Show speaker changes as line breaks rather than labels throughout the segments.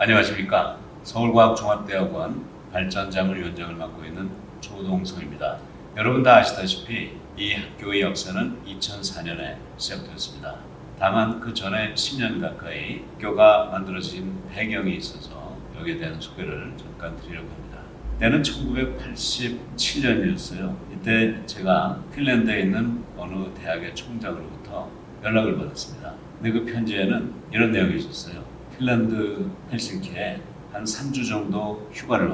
안녕하십니까. 서울과학종합대학원 발전자문위원장을 맡고 있는 조동성입니다. 여러분 다 아시다시피 이 학교의 역사는 2004년에 시작되었습니다. 다만 그 전에 10년 가까이 학교가 만들어진 배경이 있어서 여기에 대한 소개를 잠깐 드리려고 합니다. 때는 1987년이었어요. 이때 제가 핀란드에 있는 어느 대학의 총장으로부터 연락을 받았습니다. 근데 그 편지에는 이런 내용이 있었어요. 핀란드 헬싱키에 한 3주 정도 휴가를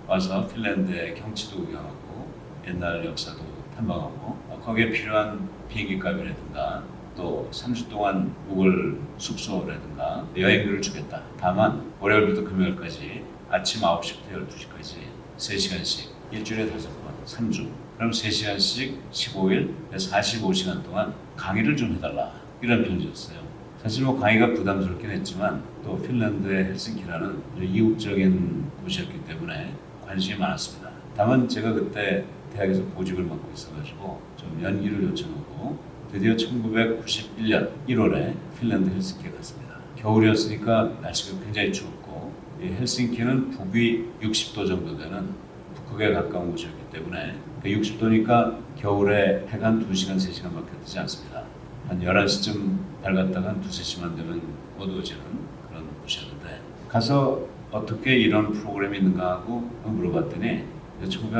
와서 핀란드의 경치도 구경하고 옛날 역사도 탐방하고 거기에 필요한 비행기 값이라든가 또 3주 동안 묵을 숙소라든가 여행비를 주겠다. 다만 월요일부터 금요일까지 아침 9시부터 12시까지 3시간씩 일주일에 5번 3주 그럼 3시간씩 15일 45시간 동안 강의를 좀 해달라. 이런 편지였어요. 사실 강의가 부담스럽긴 했지만 또 핀란드의 헬싱키라는 이국적인 곳이었기 때문에 관심이 많았습니다. 다만 제가 그때 대학에서 보직을 맡고 있어가지고 좀 연기를 요청하고 드디어 1991년 1월에 핀란드 헬싱키에 갔습니다. 겨울이었으니까 날씨가 굉장히 추웠고 이 헬싱키는 북위 60도 정도 되는 북극에 가까운 곳이었기 때문에 60도니까 겨울에 해가 2시간, 3시간밖에 뜨지 않습니다. 한 11시쯤 밝았다가 한 2-3시만 되면 어두워지는 그런 곳이었는데 가서 어떻게 이런 프로그램이 있는가 하고 물어봤더니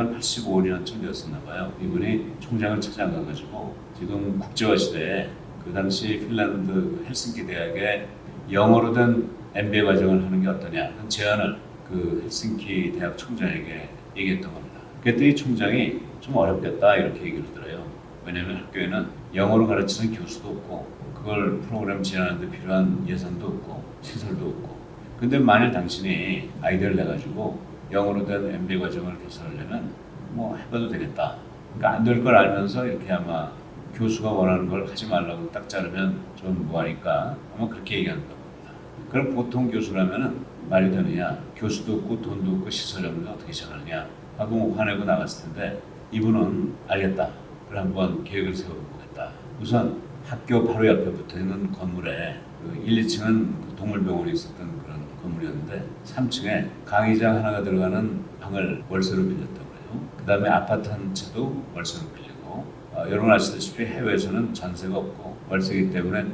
1985년쯤 되었었나 봐요. 이분이 총장을 찾아가가지고 지금 국제화 시대에 그 당시 핀란드 헬싱키 대학에 영어로 된 MBA 과정을 하는 게 어떠냐 하는 제안을 그 헬싱키 대학 총장에게 얘기했던 겁니다. 그랬더니 총장이 좀 어렵겠다 이렇게 얘기를 하더래요. 왜냐하면 학교에는 영어로 가르치는 교수도 없고 그걸 프로그램 진행하는 데 필요한 예산도 없고 시설도 없고 근데 만일 당신이 아이디어를 내가지고 영어로 된 MBA 과정을 개설하려면 해봐도 되겠다. 그러니까 안 될 걸 알면서 이렇게 아마 교수가 원하는 걸 하지 말라고 딱 자르면 좀 뭐하니까 아마 그렇게 얘기하는 겁니다. 그럼 보통 교수라면은 말이 되느냐 교수도 없고 돈도 없고 시설이 없는데 어떻게 시작하느냐 하고 화내고 나갔을 텐데 이분은 알겠다. 그걸 한번 계획을 세워보겠다. 우선 학교 바로 옆에 붙어있는 건물에 1, 2층은 동물병원이 있었던 그런 건물이었는데 3층에 강의장 하나가 들어가는 방을 월세로 빌렸다고 해요. 그 다음에 아파트 한 채도 월세로 빌리고 여러분 아시다시피 해외에서는 전세가 없고 월세이기 때문에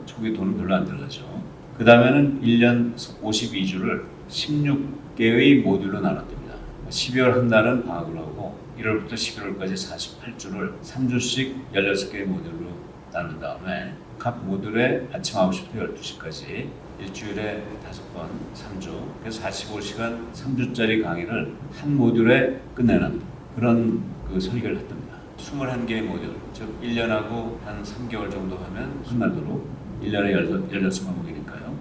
초기 돈은 별로 안 들어가죠. 그 다음에는 1년 52주를 16개의 모듈로 나눴답니다. 12월 한 달은 방학을 하고 1월부터 11월까지 48주를 3주씩 16개의 모듈로 나눈 다음에 각 모듈에 아침 9시부터 12시까지 일주일에 5번 3주 그래서 45시간 3주짜리 강의를 한 모듈에 끝내는 그런 설계를 했답니다. 21개의 모듈 즉 1년하고 한 3개월 정도 하면 한날도록 1년에 16과목이니까요.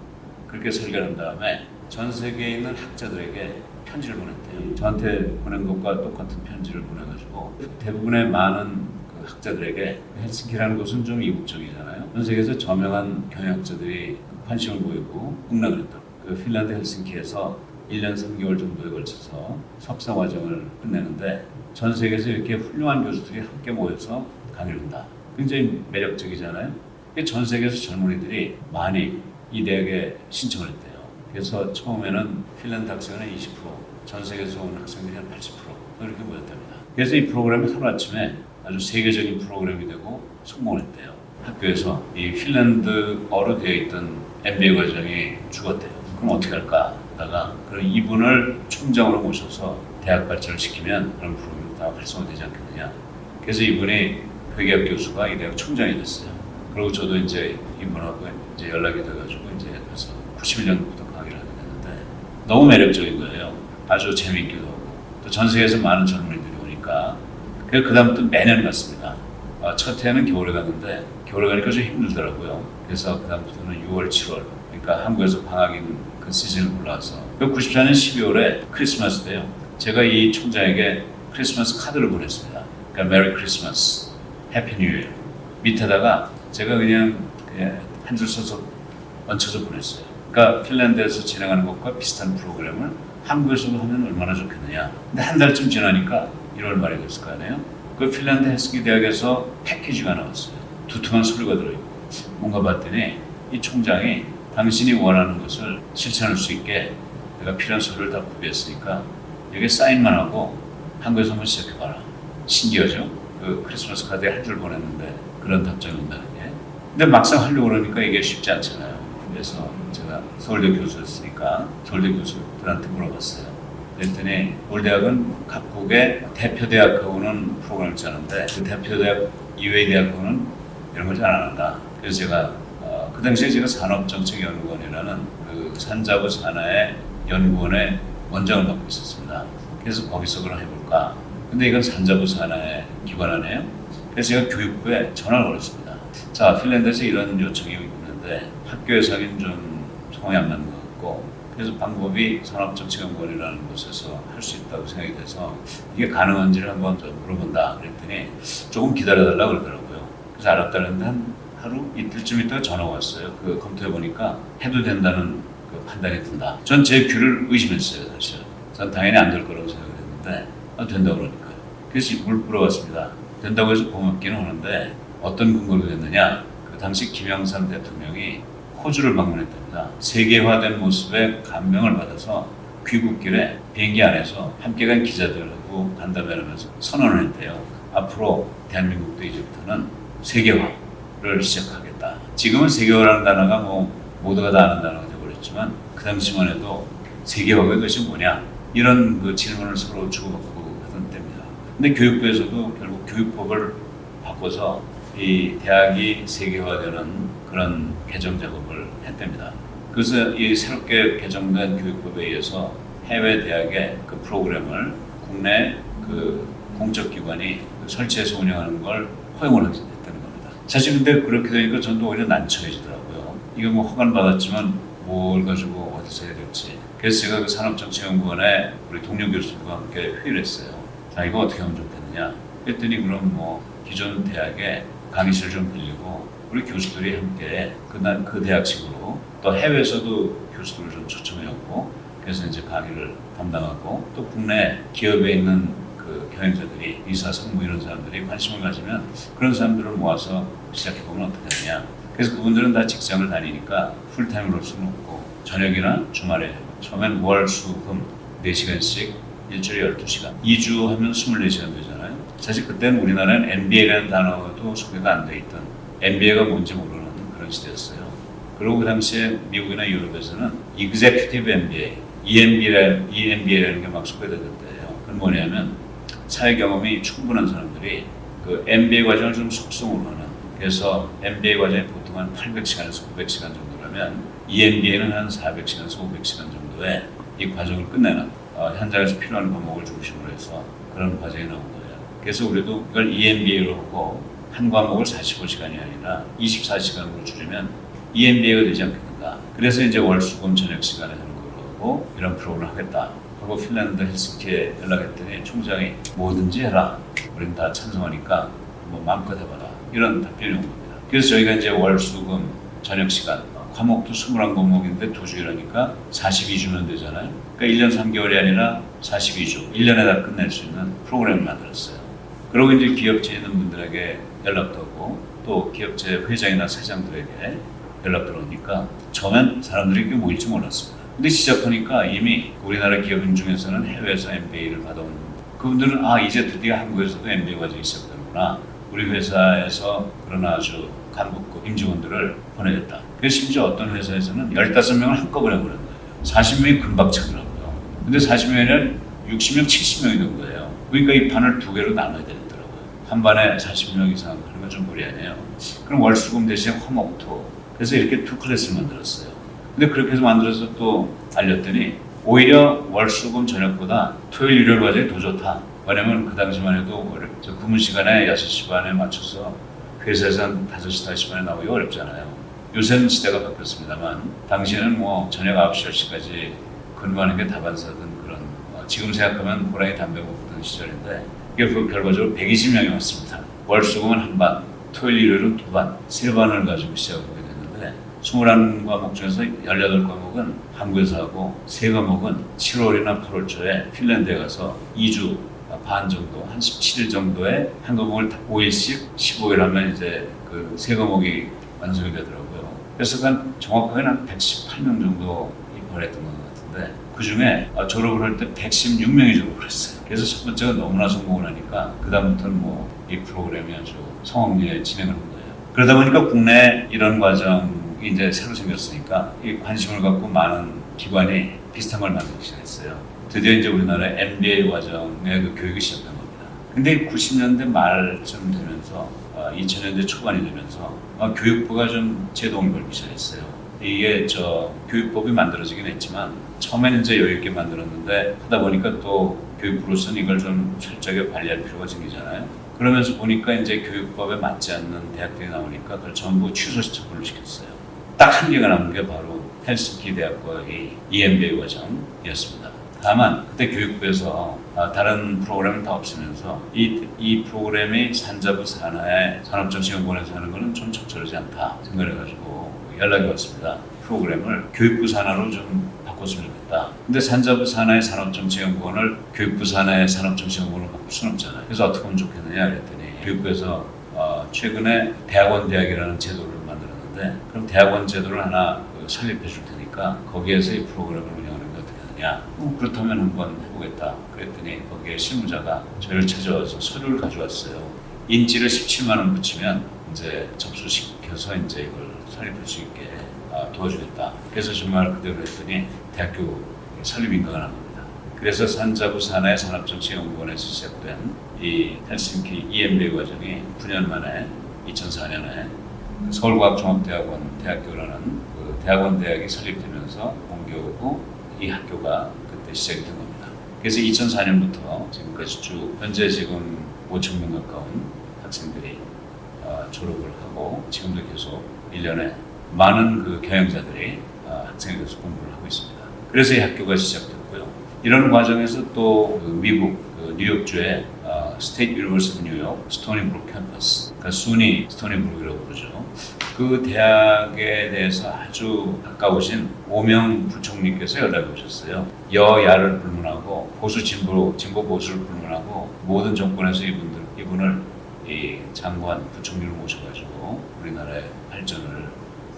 그렇게 설계를 한 다음에 전 세계에 있는 학자들에게 편지를 보냈대요. 저한테 보낸 것과 똑같은 편지를 보내가지고 대부분의 많은 학자들에게 헬싱키라는 곳은 좀 이국적이잖아요. 전 세계에서 저명한 경영학자들이 관심을 보이고 흥락을 했다. 핀란드 헬싱키에서 1년 3개월 정도에 걸쳐서 석사 과정을 끝내는데 전 세계에서 이렇게 훌륭한 교수들이 함께 모여서 강의를 한다. 굉장히 매력적이잖아요. 전 세계에서 젊은이들이 많이 이 대학에 신청을 했대요. 그래서 처음에는 핀란드 학생은 20%, 전 세계에서 온 학생들이 한 80% 이렇게 모였답니다. 그래서 이 프로그램이 하루아침에 아주 세계적인 프로그램이 되고 성공했대요. 학교에서 이 핀란드어로 되어 있던 MBA 과정이 죽었대요. 그럼 어떻게 할까 하다가 그럼 이분을 총장으로 모셔서 대학 발전을 시키면 그런 프로그램이 다 활성화되지 않겠느냐. 그래서 이분이 회계학 교수가 이 대학 총장이 됐어요. 그리고 저도 이제 이분하고 이제 연락이 돼가지고 이제 가서 91년부터 강의를 하게 됐는데 너무 매력적인 거예요. 아주 재미있기도 하고 또 전 세계에서 많은 젊은이들이 오니까 그래서 그다음부터 매년 갔습니다. 첫 해는 겨울에 갔는데 겨울에 가니까 좀 힘들더라고요. 그래서 그다음부터는 6월, 7월 그러니까 한국에서 방학인 그 시즌을 골라서 94년 12월에 크리스마스 때요. 제가 이 총장에게 크리스마스 카드를 보냈습니다. 그러니까 메리 크리스마스, 해피 뉴 이어 밑에다가 제가 그냥 한 줄 써서 얹혀서 보냈어요. 그러니까 핀란드에서 진행하는 것과 비슷한 프로그램을 한국에서도 하면 얼마나 좋겠느냐. 근데 한 달쯤 지나니까 1월 말이 됐을 거 아니에요? 그 핀란드 헬싱키 대학에서 패키지가 나왔어요. 두툼한 서류가 들어있고 뭔가 봤더니 이 총장이 당신이 원하는 것을 실천할 수 있게 내가 필요한 서류를 다 구비했으니까 여기 사인만 하고 한국에서 한번 시작해봐라. 신기하죠? 그 크리스마스 카드에 한 줄 보냈는데 그런 답장이 온다는 게. 근데 막상 하려고 그러니까 이게 쉽지 않잖아요. 그래서 제가 서울대 교수였으니까 서울대 교수들한테 물어봤어요. 그랬더니 우리 대학은 각국의 대표대학하고는 프로그램을 짜는데 그 대표대학 이외의 대학하고는 이런 걸 잘 안 한다. 그래서 제가 그 당시에 제가 산업정책연구원이라는 그 산자부 산하의 연구원의 원장을 맡고 있었습니다. 그래서 거기서 그럼 해볼까. 근데 이건 산자부 산하의 기관 아니에요? 그래서 제가 교육부에 전화를 걸었습니다. 자, 핀란드에서 이런 요청이 있는데 학교에서 하긴 좀 성향이 안 맞는 것 같고 그래서 방법이 산업정책연구원이라는 곳에서 할 수 있다고 생각이 돼서 이게 가능한지를 한번 좀 물어본다 그랬더니 조금 기다려달라고 그러더라고요. 그래서 알았다는데 한 하루 이틀쯤 있다가 전화가 왔어요. 그 검토해보니까 해도 된다는 그 판단이 든다. 전 제 귀를 의심했어요, 사실. 전 당연히 안 될 거라고 생각을 했는데 된다고 그러니까요. 그래서 물어봤습니다. 된다고 해서 고맙기는 하는데 어떤 근거로 됐느냐? 그 당시 김영삼 대통령이 호주를 방문했답니다. 세계화된 모습에 감명을 받아서 귀국길에 비행기 안에서 함께 간 기자들하고 간담회하면서 선언을 했대요. 앞으로 대한민국도 이제부터는 세계화를 시작하겠다. 지금은 세계화라는 단어가 뭐 모두가 다 아는 단어가 되어버렸지만 그 당시만 해도 세계화가 그것이 뭐냐? 이런 그 질문을 서로 주고받고 하던 때입니다. 근데 교육부에서도 결국 교육법을 바꿔서 이 대학이 세계화되는 그런 개정 작업을 했답니다. 그래서 이 새롭게 개정된 교육법에 의해서 해외 대학의 그 프로그램을 국내 그 공적 기관이 설치해서 운영하는 걸 허용을 했다는 겁니다. 사실 근데 그렇게 되니까 저도 오히려 난처해지더라고요. 이거 뭐 허가는 받았지만 뭘 가지고 어디서 해야 될지. 그래서 제가 그 산업정책연구원에 우리 동료 교수들과 함께 회의를 했어요. 자, 이거 어떻게 하면 좋겠느냐? 그랬더니 그럼 뭐 기존 대학에 강의실 좀 빌리고 우리 교수들이 함께 그 대학식으로 또 해외에서도 교수들을 좀 초청해오고 그래서 이제 강의를 담당하고 또 국내 기업에 있는 그 경영자들이 이사, 상무 이런 사람들이 관심을 가지면 그런 사람들을 모아서 시작해보면 어떻겠느냐. 그래서 그분들은 다 직장을 다니니까 풀타임으로 할 수는 없고 저녁이나 주말에 처음엔 월, 수, 금 4시간씩 일주일에 12시간 2주 하면 24시간 되잖아요. 사실 그때는 우리나라는 MBA라는 단어도 소개가 안 돼 있던 MBA가 뭔지 모르는 그런 시대였어요. 그리고 그 당시에 미국이나 유럽에서는 Executive MBA, EMBA라는 게 막 소개되던 때예요. 그건 뭐냐면 사회 경험이 충분한 사람들이 그 MBA 과정을 좀 속성으로 하는 그래서 MBA 과정이 보통 한 800시간에서 900시간 정도라면 EMBA는 한 400시간에서 500시간 정도의 이 과정을 끝내는 현장에서 필요한 과목을 중심으로 해서 그런 과정이 나온 거예요. 그래서 우리도 이걸 EMBA로 하고 한 과목을 45시간이 아니라 24시간으로 줄이면 EMBA가 되지 않겠는가. 그래서 이제 월, 수, 금 저녁 시간에 하는 걸로 하고 이런 프로그램을 하겠다. 하고 핀란드 헬싱키에 연락했더니 총장이 뭐든지 해라. 우린 다 찬성하니까 뭐 마음껏 해봐라. 이런 답변이 온 겁니다. 그래서 저희가 이제 월, 수, 금 저녁 시간 과목도 21과목인데 2주일하니까 42주면 되잖아요. 그러니까 1년 3개월이 아니라 42주, 1년에 다 끝낼 수 있는 프로그램을 만들었어요. 그리고 이제 기업체에 있는 분들에게 연락도 하고 또 기업체 회장이나 사장들에게 연락 들어오니까 처음엔 사람들이 꽤 모일지 몰랐습니다. 근데 시작하니까 이미 우리나라 기업인 중에서는 해외에서 MBA를 받아온 그분들은 이제 드디어 한국에서도 MBA 과정이 시작되는구나. 우리 회사에서 그런 아주 간부급 임직원들을 보내겠다. 그래서 심지어 어떤 회사에서는 15명을 한꺼번에 보낸 거예요. 40명이 금방 차더라고요. 근데 40명이면 60명, 70명이 된 거예요. 그러니까 이 반을 두 개로 나눠야 되더라고요. 한 반에 40명 이상 하는 건 좀 무리 아니에요. 그럼 월수금 대신에 화목토. 그래서 이렇게 두 클래스를 만들었어요. 근데 그렇게 해서 만들어서 또 알렸더니 오히려 월수금 저녁보다 토요일, 일요일 과정이 더 좋다. 왜냐면 그 당시만 해도 근무 시간에 6시 반에 맞춰서 회사에서 한 5시, 5시 반에 나오기 어렵잖아요. 요새는 시대가 바뀌었습니다만 당시에는 뭐 저녁 9시, 10시까지 근무하는 게 다반사든 그런 지금 생각하면 호랑이 담배 먹던 시절인데 이게 결과적으로 120명이 왔습니다. 월수금은 한 반, 토요일, 일요일은 두 반, 세 반을 가지고 시작하게 됐는데 21과목 중에서 18과목은 한국에서 하고 3과목은 7월이나 8월 초에 핀란드에 가서 2주 반 정도, 한 17일 정도의 한 과목을 5일씩 15일 하면 이제 그 3과목이 완성이 되더라고요. 그래서 정확하게는 한 118명 정도 입학을 했던 것 같은데 있었는데 그 중에 졸업을 할 때 116명이 졸업을 했어요. 그래서 첫 번째가 너무나 성공을 하니까 그 다음부터는 뭐 이 프로그램이 아주 성황리에 진행을 한 거예요. 그러다 보니까 국내에 이런 과정이 이제 새로 생겼으니까 이 관심을 갖고 많은 기관이 비슷한 걸 만들기 시작했어요. 드디어 이제 우리나라의 MBA 과정의 그 교육이 시작된 겁니다. 근데 90년대 말쯤 되면서 2000년대 초반이 되면서 교육부가 좀 제동을 걸기 시작했어요. 이게 교육법이 만들어지긴 했지만 처음에는 이제 여유 있게 만들었는데 하다 보니까 또 교육부로서는 이걸 좀 철저하게 관리할 필요가 생기잖아요. 그러면서 보니까 이제 교육법에 맞지 않는 대학들이 나오니까 그걸 전부 취소 처분을 시켰어요. 딱 한 개가 남은 게 바로 헬싱키 대학과의 EMBA 과정이었습니다. 다만 그때 교육부에서 다른 프로그램을 다 없애면서 이 프로그램이 산자부 산하의 산업정책연구원에서 하는 거는 좀 적절하지 않다 생각해가지고 연락이 왔습니다. 프로그램을 교육부 산하로 좀 바꿨으면 좋겠다. 근데 산자부 산하의 산업정책연구원을 교육부 산하의 산업정책연구원으로 바꿀 수는 없잖아요. 그래서 어떻게 하면 좋겠느냐 그랬더니 교육부에서 최근에 대학원대학이라는 제도를 만들었는데 그럼 대학원 제도를 하나 설립해 줄 테니까 거기에서 이 프로그램을 운영하는 게 어떻게 하느냐. 그렇다면 한번 해보겠다. 그랬더니 거기에 실무자가 저를 찾아와서 서류를 가져왔어요. 인지를 17만 원 붙이면 이제 접수시켜서 이제 이걸 설립할 수 있게 도와주겠다. 그래서 정말 그대로 했더니 대학교 설립 인가가 난 겁니다. 그래서 산자부 산하의 산업정책연구원에서 시작된 이 헬싱키 EMBA 과정이 9년 만에 2004년에 서울과학종합대학원 대학교라는 그 대학원 대학이 설립되면서 옮겨오고 이 학교가 그때 시작이 된 겁니다. 그래서 2004년부터 지금까지 쭉 현재 지금 5,000명 가까운 학생들이 졸업을 하고 지금도 계속 1년에 많은 그 경영자들이 학생에서 공부를 하고 있습니다. 그래서 이 학교가 시작됐고요. 이런 과정에서 또 그 미국 뉴욕주의 스테이트 유니버시티 뉴욕 스토니브룩 캠퍼스, 그러니까 순위 스토니브룩이라고 부르죠. 그 대학에 대해서 아주 가까우신 오명 부총리께서 연락이 오셨어요. 여야를 불문하고 보수 진보 보수를 불문하고 모든 정권에서 이분을 이 장관 부총리로 모셔가지고 우리나라의 발전을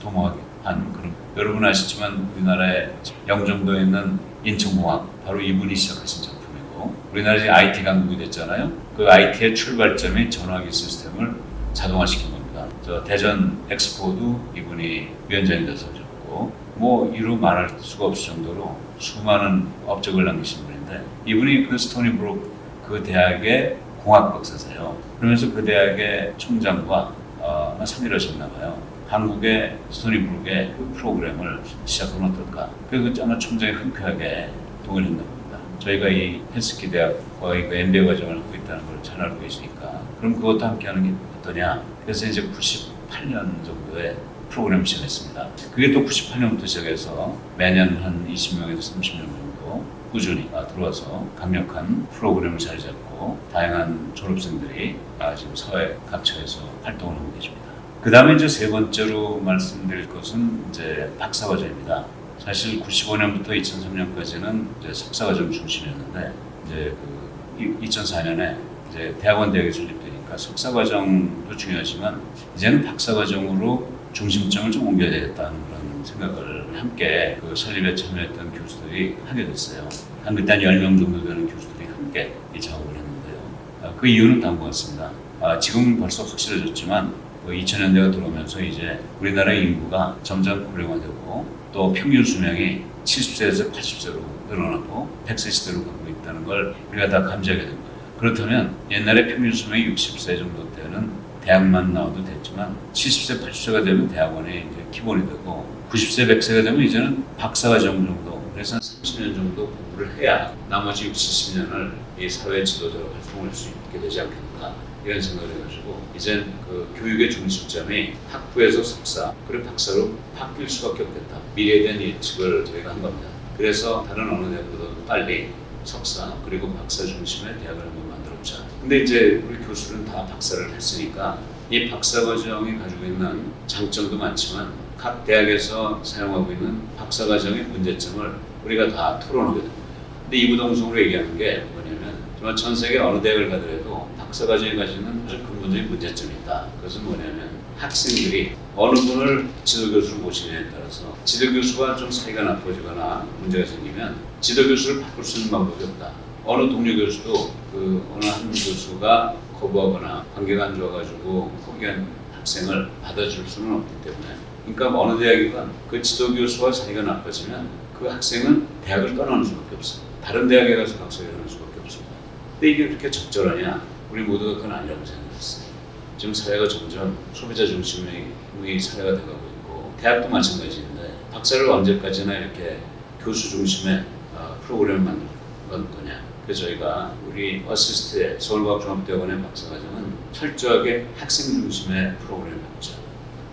도모하게 한 그런, 여러분 아시지만 우리나라의 영종도에 있는 인천공학 바로 이분이 시작하신 작품이고 우리나라의 IT 강국이 됐잖아요. 그 IT의 출발점이 전화기 시스템을 자동화시킨 겁니다. 대전 엑스포도 이분이 위원장이 돼서 오셨고 뭐 이루 말할 수가 없을 정도로 수많은 업적을 남기신 분인데 이분이 그 스토니브룩 그 대학의 공학 박사세요. 그러면서 그 대학의 총장과 상의하셨나 봐요. 한국의 스토니브룩의 그 프로그램을 시작하면 어떨까? 그래서 아마 총장이 흔쾌하게 동의를 했나 봅니다. 저희가 이 헬스키 대학과의 그 MBA 과정을 하고 있다는 걸 잘 알고 계시니까 그럼 그것도 함께 하는 게 어떠냐? 그래서 이제 98년 정도에 프로그램을 시작했습니다. 그게 또 98년부터 시작해서 매년 한 20명에서 30명 정도 꾸준히 들어와서 강력한 프로그램을 자리 잡고 다양한 졸업생들이 지금 사회 각처에서 활동을 하고 계십니다. 그 다음에 이제 세 번째로 말씀드릴 것은 이제 박사과정입니다. 사실 95년부터 2003년까지는 이제 석사과정 중심이었는데 이제 2004년에 이제 대학원 대학이 설립되니까 석사과정도 중요하지만 이제는 박사과정으로 중심점을 좀 옮겨야 되겠다는 그런 생각을 함께 그 설립에 참여했던 교수들이 하게 됐어요. 한 그때 한 10명 정도 되는 교수들이 함께 이 작업을 했는데요. 그 이유는 다음과 같습니다. 지금은 벌써 확실해졌지만 2000년대가 들어오면서 이제 우리나라의 인구가 점점 고령화되고 또 평균 수명이 70세에서 80세로 늘어나고 100세 시대로 가고 있다는 걸 우리가 다 감지하게 된 거예요. 그렇다면 옛날에 평균 수명이 60세 정도 때는 대학만 나와도 됐지만 70세, 80세가 되면 대학원이 이제 기본이 되고 90세, 100세가 되면 이제는 박사과정 정도, 그래서 30년 정도 공부를 해야 나머지 60, 70년을 이 사회 지도자로 활동할 수 있게 되지 않겠는가 이런 생각을 해가지고 이젠 그 교육의 중심점이 학부에서 석사 그리고 박사로 바뀔 수밖에 없겠다. 미래에 대한 예측을 저희가 한 겁니다. 그래서 다른 어느 대학보다도 빨리 석사 그리고 박사 중심의 대학을 한번 만들어보자. 근데 이제 우리 교수들은 다 박사를 했으니까 이 박사 과정이 가지고 있는 장점도 많지만 각 대학에서 사용하고 있는 박사 과정의 문제점을 우리가 다 토론하게 됩니다. 근데 이부동성으로 얘기하는 게 뭐냐면 정말 전 세계 어느 대학을 가더라도 박사 과정이 가지는 아주 근본적인 문제점이 있다. 그것은 뭐냐면 학생들이 어느 분을 지도교수로 모시느냐에 따라서 지도교수가 좀 사이가 나빠지거나 문제가 생기면 지도교수를 바꿀 수 있는 방법이 없다. 어느 동료 교수도 어느 한 교수가 거부하거나 관계가 안 좋아가지고 포기한 학생을 받아줄 수는 없기 때문에, 그러니까 어느 대학이건 그 지도교수와 사이가 나빠지면 그 학생은 대학을 떠나는 수밖에 없어요. 다른 대학에 가서 박사를 하는 수밖에 없습니다. 근데 이게 그렇게 적절하냐? 우리 모두가 그건 아니라고 생각했어요. 지금 사회가 점점 소비자 중심의 사회가 돼가고 있고, 대학도 마찬가지인데 박사를 언제까지나 이렇게 교수 중심의 프로그램을 만들 거냐? 그래서 저희가 우리 어시스트의 서울과학종합대학원의 박사과정은 철저하게 학생 중심의 프로그램을 해보자.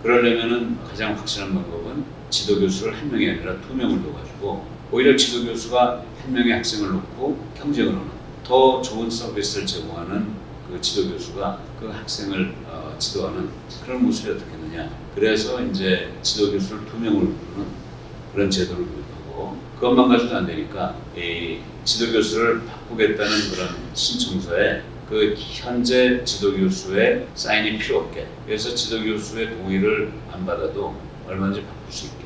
그러려면은 가장 확실한 방법은 지도교수를 한 명이 아니라 두 명을 둬가지고 오히려 지도교수가 한 명의 학생을 놓고 경쟁을 하는 더 좋은 서비스를 제공하는 그 지도교수가 그 학생을 지도하는 그런 모습이 어떻겠느냐. 그래서 이제 지도교수를 두 명을 두는 그런 제도를 도입하고, 그것만 가지고도 안 되니까 이 지도교수를 바꾸겠다는 그런 신청서에 그 현재 지도교수의 사인이 필요 없게, 그래서 지도교수의 동의를 안 받아도 얼마든지 바꿀 수 있게,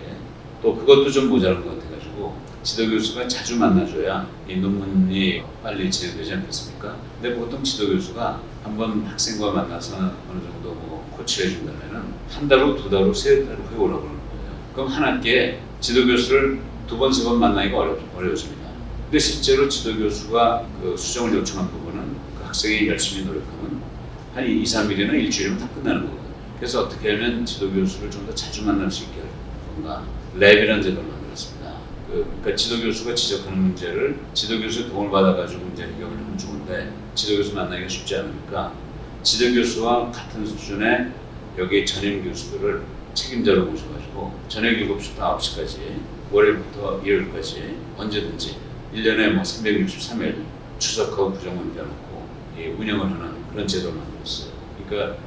또 그것도 좀 모자란 것 같아가지고 지도교수가 자주 만나줘야 이 논문이 빨리 진행되지 않겠습니까? 근데 보통 지도교수가 한번 학생과 만나서 어느 정도 코치를 해준다면은 한 달로 두 달로 세 달로 후에 오라고 그러는 거예요. 그럼 한 학기에 지도교수를 두 번, 세 번 만나기가 어려워집니다. 근데 실제로 지도교수가 그 수정을 요청한 부분은 그 학생이 열심히 노력하면 한 2, 3일이나 일주일이면 다 끝나는 거거든요. 그래서 어떻게 하면 지도교수를 좀 더 자주 만날 수 있게 할 건가? 랩이라는 제도를 만들었습니다. 그러니까 지도교수가 지적하는 문제를 지도교수의 도움을 받아가지고 문제 해결을 하면 좋은데, 지도교수 만나기가 쉽지 않으니까 지도교수와 같은 수준의 여기 전임 교수들을 책임자로 모셔가지고 저녁 7시부터 9시까지 월요일부터 일요일까지 언제든지 1년에 363일 추석하고 부정만 빼놓고 운영을 하는 그런 제도를 만들었어요. 그러니까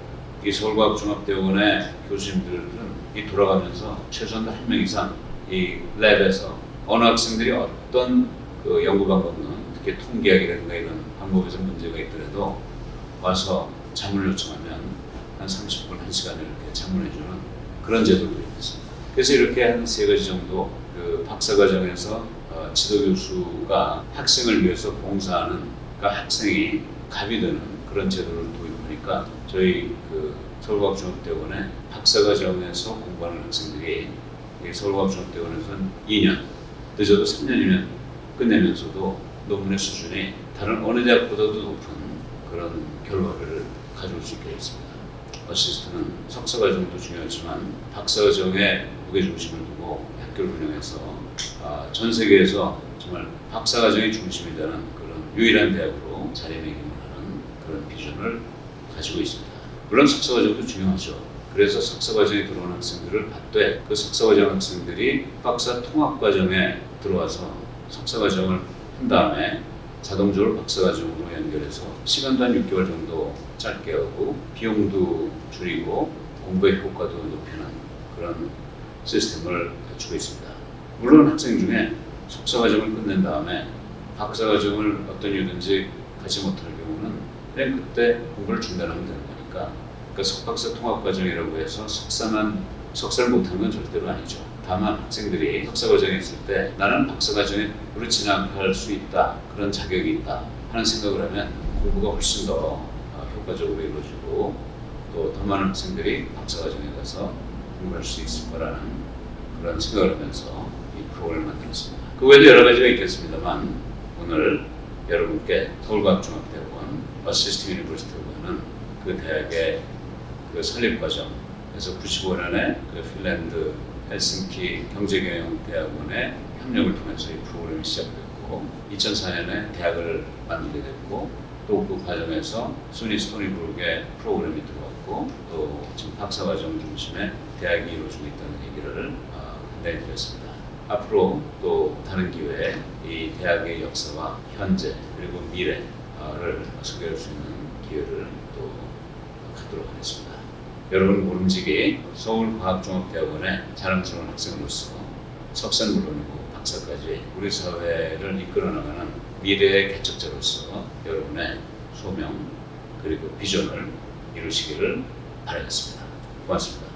이 서울과학종합대학원의 교수님들은 이 돌아가면서 최소한 한 명 이상 이 랩에서 어느 학생들이 어떤 그 연구 방법은 특히 통계학이라든가 이런 방법에서 문제가 있더라도 와서 자문을 요청하면 한 30분, 1시간을 이렇게 자문해주는 그런 제도를 도입했습니다. 그래서 이렇게 한 3가지 정도 그 박사과정에서 지도교수가 학생을 위해서 봉사하는, 그러니까 학생이 갑이 되는 그런 제도를 도입하니까 저희 그 서울과학종합대학원의 박사과정에서 공부하는 학생들이 서울과학종합대학원에서는 2년, 늦어도 3년이면 끝내면서도 논문의 수준이 다른 어느 대학보다도 높은 그런 결과를 가져올 수 있게 됐습니다. 어시스트는 석사과정도 중요하지만 박사과정에 무게중심을 두고 학교를 운영해서 전 세계에서 정말 박사과정이 중심이 되는 그런 유일한 대학으로 자리매김을 하는 그런 비전을 가지고 있습니다. 물론 석사과정도 중요하죠. 그래서 석사과정에 들어온 학생들을 받되 그 석사과정 학생들이 박사 통합과정에 들어와서 석사과정을 한 다음에 자동적으로 박사과정으로 연결해서 시간도 한 6개월 정도 짧게 하고 비용도 줄이고 공부의 효과도 높이는 그런 시스템을 갖추고 있습니다. 물론 학생 중에 석사과정을 끝낸 다음에 박사과정을 어떤 이유든지 가지 못할 경우는 그냥 그때 공부를 중단하면 되는 거니까, 그러니까 석박사 통합과정이라고 해서 석사를 못하는 건 절대로 아니죠. 다만 학생들이 석사과정에 있을 때 나는 박사과정으로 진학할 수 있다, 그런 자격이 있다 하는 생각을 하면 공부가 훨씬 더 효과적으로 이루어지고 또 더 많은 학생들이 박사과정에 가서 공부할 수 있을 거라는 그런 생각을 하면서 이 프로그램을 만들었습니다. 그 외에도 여러 가지가 있겠습니다만 오늘 여러분께 서울과학종합대학원 어시스트 유니버시티라고 하는 그 대학의 그 설립 과정에서 95년에 그 핀란드 헬싱키 경제경영대학원의 협력을 통해서 이 프로그램이 시작됐고 2004년에 대학을 만들게 됐고 또 그 과정에서 순위 스토니브룩의 프로그램이 들어왔고 또 지금 박사과정 중심의 대학이 이루어지고 있다는 얘기를 간단히 드렸습니다. 앞으로 또 다른 기회에 이 대학의 역사와 현재 그리고 미래를 소개할 수 있는 기회를 또 갖도록 하겠습니다. 여러분 모름지기 서울과학종합대학원의 자랑스러운 학생으로서 석사는 물론이고 박사까지 우리 사회를 이끌어 나가는 미래의 개척자로서 여러분의 소명 그리고 비전을 이루시기를 바라겠습니다. 고맙습니다.